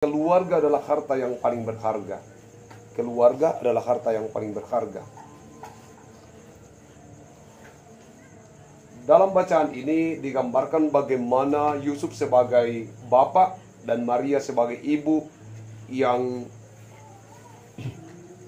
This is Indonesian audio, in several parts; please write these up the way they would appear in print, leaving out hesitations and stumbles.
Keluarga adalah harta yang paling berharga. Keluarga adalah harta yang paling berharga. Dalam bacaan ini digambarkan bagaimana Yusuf sebagai bapak dan Maria sebagai ibu yang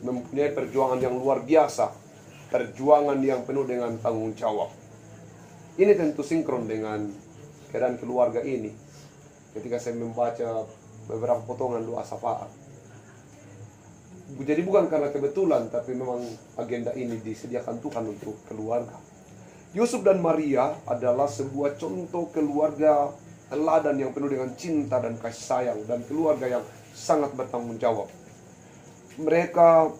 mempunyai perjuangan yang luar biasa, perjuangan yang penuh dengan tanggung jawab. Ini tentu sinkron dengan keadaan keluarga ini. Ketika saya membaca beberapa potongan doa syafaat, jadi bukan karena kebetulan, tapi memang agenda ini disediakan Tuhan untuk keluarga. Yusuf dan Maria adalah sebuah contoh keluarga teladan yang penuh dengan cinta dan kasih sayang, dan keluarga yang sangat bertanggung jawab. Mereka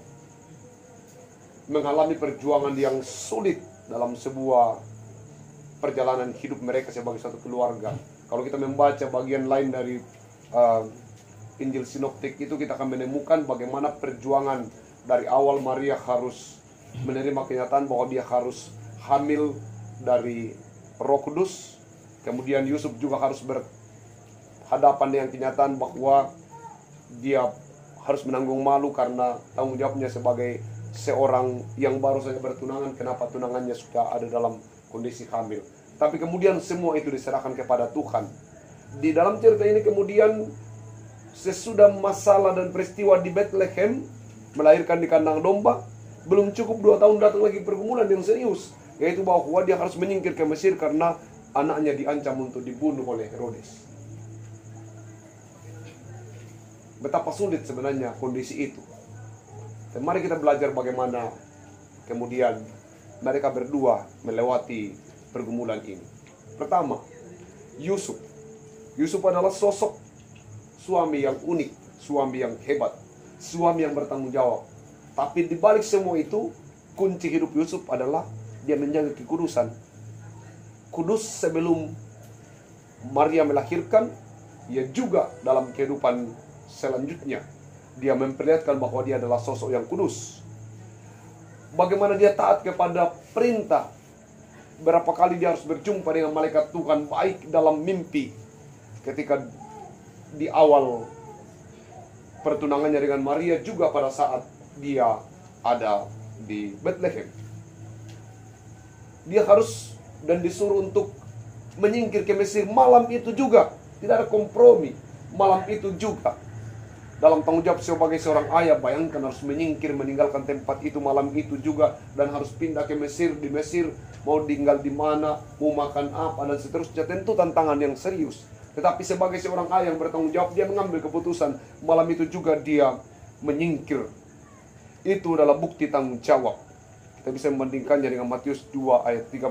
mengalami perjuangan yang sulit dalam sebuah perjalanan hidup mereka sebagai satu keluarga. Kalau kita membaca bagian lain dari Injil Sinoptik itu, kita akan menemukan bagaimana perjuangan dari awal Maria harus menerima kenyataan bahwa dia harus hamil dari Roh Kudus. Kemudian Yusuf juga harus berhadapan dengan kenyataan bahwa dia harus menanggung malu karena tanggung jawabnya sebagai seorang yang baru saja bertunangan, kenapa tunangannya sudah ada dalam kondisi hamil. Tapi kemudian semua itu diserahkan kepada Tuhan. Di dalam cerita ini kemudian sesudah masalah dan peristiwa di Bethlehem, melahirkan di kandang domba, belum cukup 2 tahun datang lagi pergumulan yang serius, yaitu bahwa dia harus menyingkir ke Mesir karena anaknya diancam untuk dibunuh oleh Herodes. Betapa sulit sebenarnya kondisi itu. Dan mari kita belajar bagaimana kemudian mereka berdua melewati pergumulan ini. Pertama, Yusuf adalah sosok suami yang unik, suami yang hebat, suami yang bertanggung jawab. Tapi di balik semua itu, kunci hidup Yusuf adalah dia menjaga kekudusan. Kudus sebelum Maria melahirkan, ia juga dalam kehidupan selanjutnya. Dia memperlihatkan bahwa dia adalah sosok yang kudus. Bagaimana dia taat kepada perintah. Berapa kali dia harus berjumpa dengan malaikat Tuhan, baik dalam mimpi ketika di awal pertunangannya dengan Maria, juga pada saat dia ada di Bethlehem. Dia harus dan disuruh untuk menyingkir ke Mesir malam itu juga. Tidak ada kompromi. Malam itu juga, dalam tanggung jawab sebagai seorang ayah, bayangkan harus menyingkir, meninggalkan tempat itu malam itu juga, dan harus pindah ke Mesir. Di Mesir mau tinggal di mana, mau makan apa, dan seterusnya. Tentu tantangan yang serius. Tetapi sebagai seorang ayah yang bertanggung jawab, dia mengambil keputusan. Malam itu juga dia menyingkir. Itu adalah bukti tanggung jawab. Kita bisa membandingkannya dengan Matius 2 ayat 13.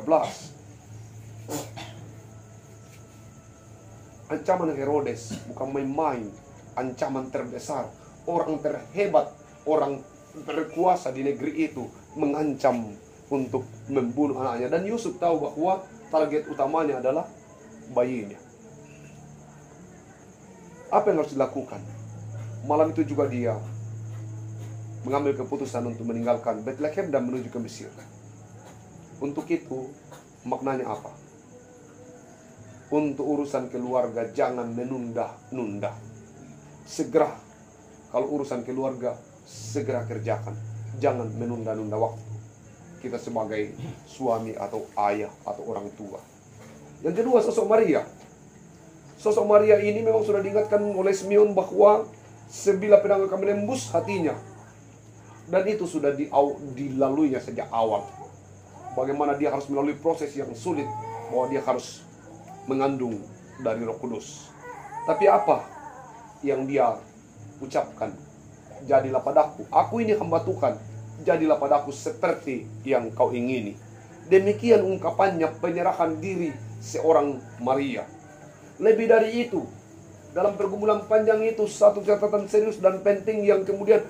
Ancaman Herodes bukan main-main. Ancaman terbesar. Orang terhebat, orang berkuasa di negeri itu mengancam untuk membunuh anaknya. Dan Yusuf tahu bahwa target utamanya adalah bayinya. Apa yang harus dilakukan? Malam itu juga dia mengambil keputusan untuk meninggalkan Bethlehem dan menuju ke Mesir. Untuk itu, maknanya apa? Untuk urusan keluarga jangan menunda-nunda. Segera, kalau urusan keluarga, segera kerjakan. Jangan menunda-nunda waktu. Kita sebagai suami atau ayah atau orang tua. Yang kedua, sosok Maria. Sosok Maria ini memang sudah diingatkan oleh Simeon bahwa sebilah pedang akan menembus hatinya. Dan itu sudah dilaluinya sejak awal. Bagaimana dia harus melalui proses yang sulit, bahwa dia harus mengandung dari Roh Kudus. Tapi apa yang dia ucapkan? Jadilah padaku, aku ini hamba Tuhan, jadilah padaku seperti yang kau ingini. Demikian ungkapannya penyerahan diri seorang Maria. Lebih dari itu, dalam pergumulan panjang itu, satu catatan serius dan penting yang kemudian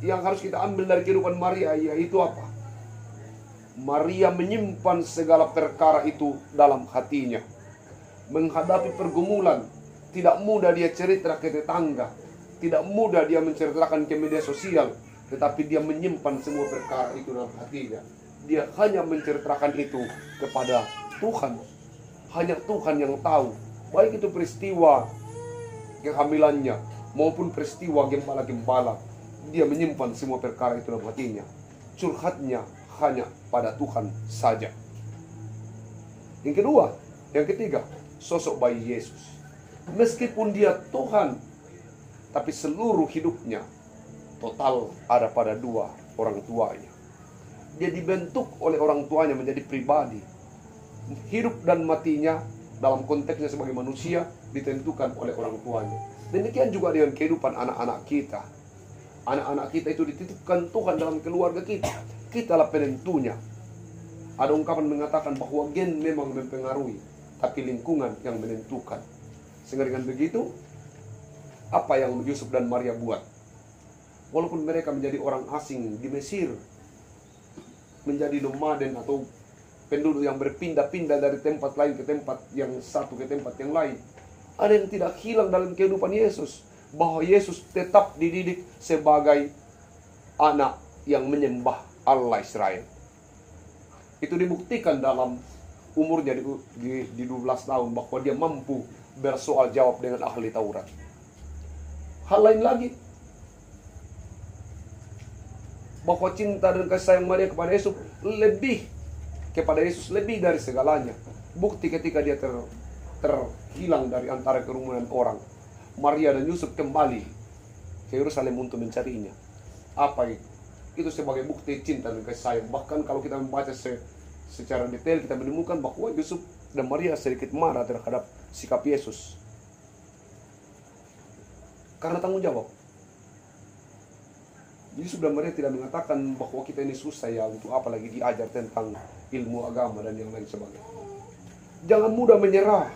yang harus kita ambil dari kehidupan Maria, yaitu apa? Maria menyimpan segala perkara itu dalam hatinya. Menghadapi pergumulan, tidak mudah dia cerita ke tetangga, tidak mudah dia menceritakan ke media sosial, tetapi dia menyimpan semua perkara itu dalam hatinya. Dia hanya menceritakan itu kepada Tuhan. Hanya Tuhan yang tahu. Baik itu peristiwa kehamilannya, maupun peristiwa gembala-gembala. Dia menyimpan semua perkara itu dalam hatinya. Curhatnya hanya pada Tuhan saja. Yang kedua, yang ketiga, sosok bayi Yesus. Meskipun dia Tuhan, tapi seluruh hidupnya total ada pada dua orang tuanya. Dia dibentuk oleh orang tuanya menjadi pribadi. Hidup dan matinya dalam konteksnya sebagai manusia ditentukan oleh orang tuanya. Demikian juga dengan kehidupan anak-anak kita. Anak-anak kita itu dititipkan Tuhan dalam keluarga kita. Kitalah penentunya. Ada ungkapan mengatakan bahwa gen memang mempengaruhi, tapi lingkungan yang menentukan. Sehingga dengan begitu, apa yang Yusuf dan Maria buat? Walaupun mereka menjadi orang asing di Mesir, menjadi nomaden atau penduduk yang berpindah-pindah dari tempat lain ke tempat yang satu ke tempat yang lain, ada yang tidak hilang dalam kehidupan Yesus, bahwa Yesus tetap dididik sebagai anak yang menyembah Allah Israel. Itu dibuktikan dalam umurnya di 12 tahun, bahwa dia mampu bersoal jawab dengan ahli Taurat. Hal lain lagi, bahwa cinta dan kasih sayang Maria kepada Yesus lebih dari segalanya. Bukti ketika dia terhilang dari antara kerumunan orang, Maria dan Yusuf kembali ke Yerusalem untuk mencarinya. Apa itu? Itu sebagai bukti cinta dan kasih sayang. Bahkan kalau kita membaca secara detail, kita menemukan bahwa Yusuf dan Maria sedikit marah terhadap sikap Yesus karena tanggung jawab. Yusuf dan Maria tidak mengatakan bahwa kita ini susah ya, untuk apa lagi diajar tentang ilmu agama dan yang lain sebagainya. Jangan mudah menyerah.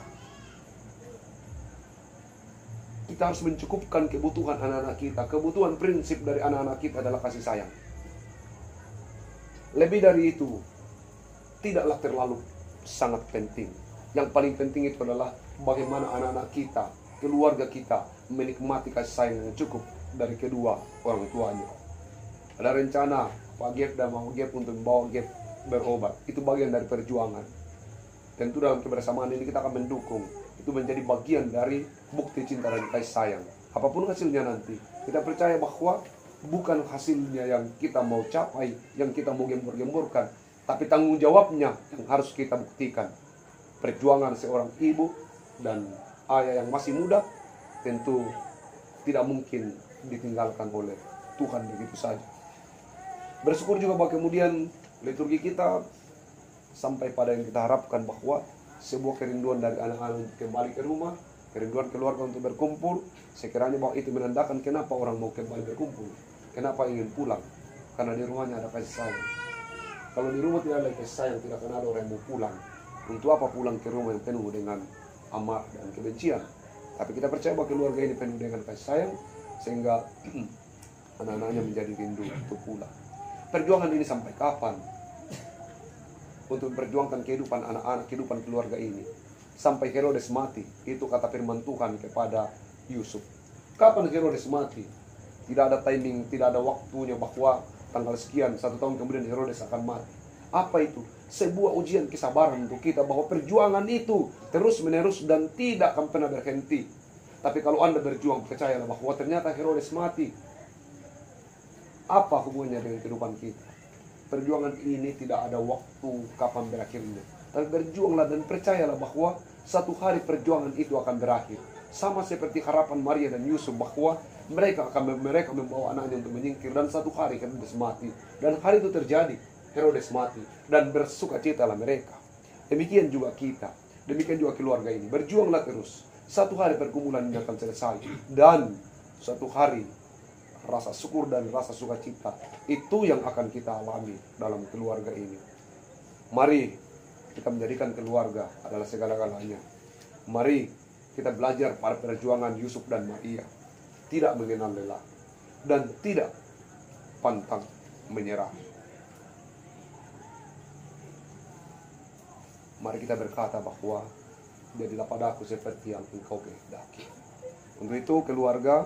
Kita harus mencukupkan kebutuhan anak-anak kita. Kebutuhan prinsip dari anak-anak kita adalah kasih sayang. Lebih dari itu, tidaklah terlalu sangat penting. Yang paling penting itu adalah bagaimana anak-anak kita, keluarga kita, menikmati kasih sayang yang cukup dari kedua orang tuanya. Ada rencana Pak Gep dan Mama Gep untuk membawa Gep berobat. Itu bagian dari perjuangan. Tentu dalam kebersamaan ini kita akan mendukung. Itu menjadi bagian dari bukti cinta dan kasih sayang. Apapun hasilnya nanti, kita percaya bahwa bukan hasilnya yang kita mau capai, yang kita mau gembor-gemborkan, tapi tanggung jawabnya yang harus kita buktikan. Perjuangan seorang ibu dan ayah yang masih muda tentu tidak mungkin ditinggalkan oleh Tuhan begitu saja. Bersyukur juga bahwa kemudian liturgi kita sampai pada yang kita harapkan, bahwa sebuah kerinduan dari anak-anak untuk kembali ke rumah, kerinduan keluarga untuk berkumpul. Sekiranya bahwa itu menandakan kenapa orang mau kembali berkumpul, kenapa ingin pulang, karena di rumahnya ada kasih sayang. Kalau di rumah tidak ada kasih sayang, tidak akan ada orang yang mau pulang. Untuk apa pulang ke rumah yang penuh dengan amarah dan kebencian? Tapi kita percaya bahwa keluarga ini penuh dengan kasih sayang, sehingga anak-anaknya menjadi rindu untuk pulang. Perjuangan ini sampai kapan? Untuk memperjuangkan kehidupan anak-anak, kehidupan keluarga ini, sampai Herodes mati. Itu kata firman Tuhan kepada Yusuf. Kapan Herodes mati? Tidak ada timing, tidak ada waktunya bahwa tanggal sekian, 1 tahun kemudian Herodes akan mati. Apa itu? Sebuah ujian kesabaran untuk kita, bahwa perjuangan itu terus menerus dan tidak akan pernah berhenti. Tapi kalau Anda berjuang, percayalah bahwa ternyata Herodes mati. Apa hubungannya dengan kehidupan kita? Perjuangan ini tidak ada waktu kapan berakhirnya. Tapi berjuanglah dan percayalah bahwa satu hari perjuangan itu akan berakhir. Sama seperti harapan Maria dan Yusuf, bahwa mereka membawa anaknya untuk menyingkir, dan satu hari Herodes mati. Dan hari itu terjadi, Herodes mati, dan bersukacitalah mereka. Demikian juga kita, demikian juga keluarga ini. Berjuanglah terus. Satu hari pergumulan ini akan selesai, dan suatu hari rasa syukur dan rasa sukacita itu yang akan kita alami dalam keluarga ini. Mari kita menjadikan keluarga adalah segala-galanya. Mari kita belajar pada perjuangan Yusuf dan Maria, tidak mengenal lelah dan tidak pantang menyerah. Mari kita berkata bahwa jadilah padaku seperti yang engkau kehendaki. Untuk itu keluarga,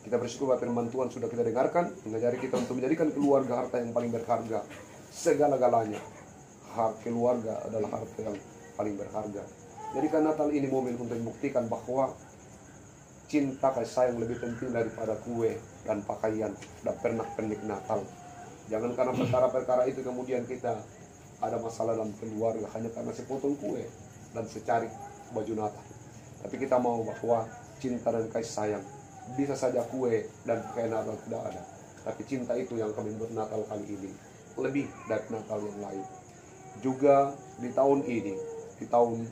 kita bersyukur bahwa firman Tuhan sudah kita dengarkan, mengajari kita untuk menjadikan keluarga harta yang paling berharga. Segala-galanya, hak keluarga adalah harta yang paling berharga. Jadikan Natal ini momen untuk membuktikan bahwa cinta kasih sayang lebih penting daripada kue dan pakaian dan pernak-pernik Natal. Jangan karena perkara-perkara itu kemudian kita ada masalah dalam keluarga hanya karena sepotong kue dan secari baju Natal. Tapi kita mau bahwa cinta dan kasih sayang, bisa saja kue dan pakaian Natal tidak ada, tapi cinta itu yang kami buat Natal kali ini lebih dari Natal yang lain. Juga di tahun ini, di tahun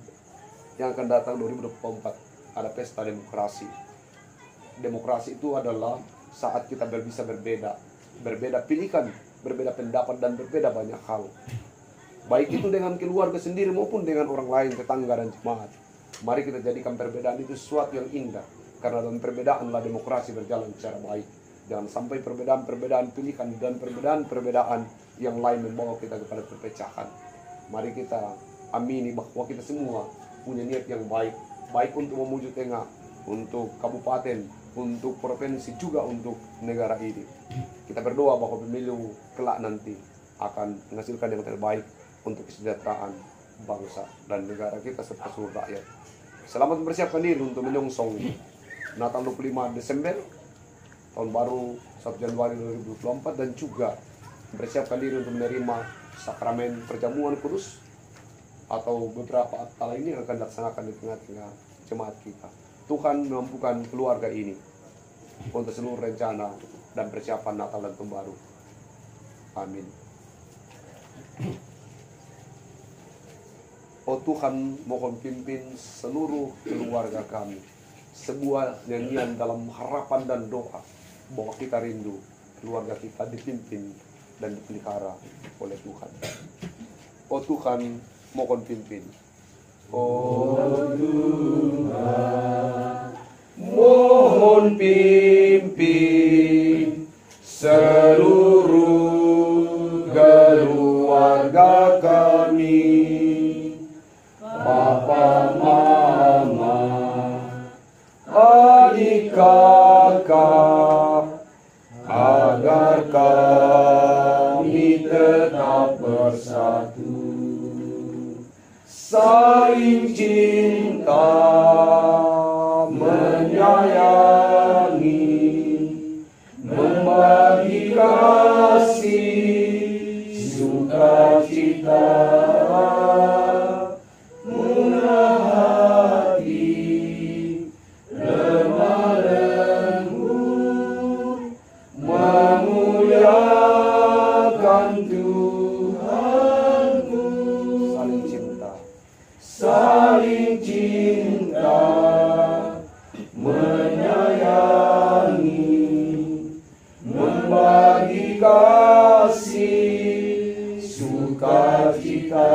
yang akan datang 2024, ada pesta demokrasi. Demokrasi itu adalah saat kita bisa berbeda pilihan, berbeda pendapat, dan berbeda banyak hal. Baik itu dengan keluarga sendiri maupun dengan orang lain, tetangga dan jemaat. Mari kita jadikan perbedaan itu sesuatu yang indah, karena dalam perbedaanlah demokrasi berjalan secara baik. Jangan sampai perbedaan-perbedaan pilihan dan perbedaan-perbedaan yang lain membawa kita kepada perpecahan. Mari kita amini bahwa kita semua punya niat yang baik, baik untuk memuju tengah, untuk kabupaten, untuk provinsi, juga untuk negara ini. Kita berdoa bahwa pemilu kelak nanti akan menghasilkan yang terbaik untuk kesejahteraan bangsa dan negara kita serta seluruh rakyat. Selamat mempersiapkan diri untuk menyongsong Natal 25 Desember, tahun baru 1 Januari 2024, dan juga mempersiapkan diri untuk menerima sakramen perjamuan kudus atau beberapa akta lainnya yang akan dilaksanakan di tengah-tengah jemaat kita. Tuhan memampukan keluarga ini untuk seluruh rencana dan persiapan Natal dan Tahun Baru. Amin. Oh Tuhan, mohon pimpin seluruh keluarga kami. Sebuah nyanyian dalam harapan dan doa bahwa kita rindu keluarga kita dipimpin dan dipelihara oleh Tuhan. Oh Tuhan, mohon pimpin. Oh Tuhan, mohon pimpin seluruh keluarga kami, Bapa, Mama, adik kakak, agar kami tetap bersatu, saling cinta, menyayangi, membagi kasih, sukacita, murah hati, lemah lembut, memuliakan Tuhanku. Saling cinta, saling cinta, menyayangi, membagi kasih, sukacita,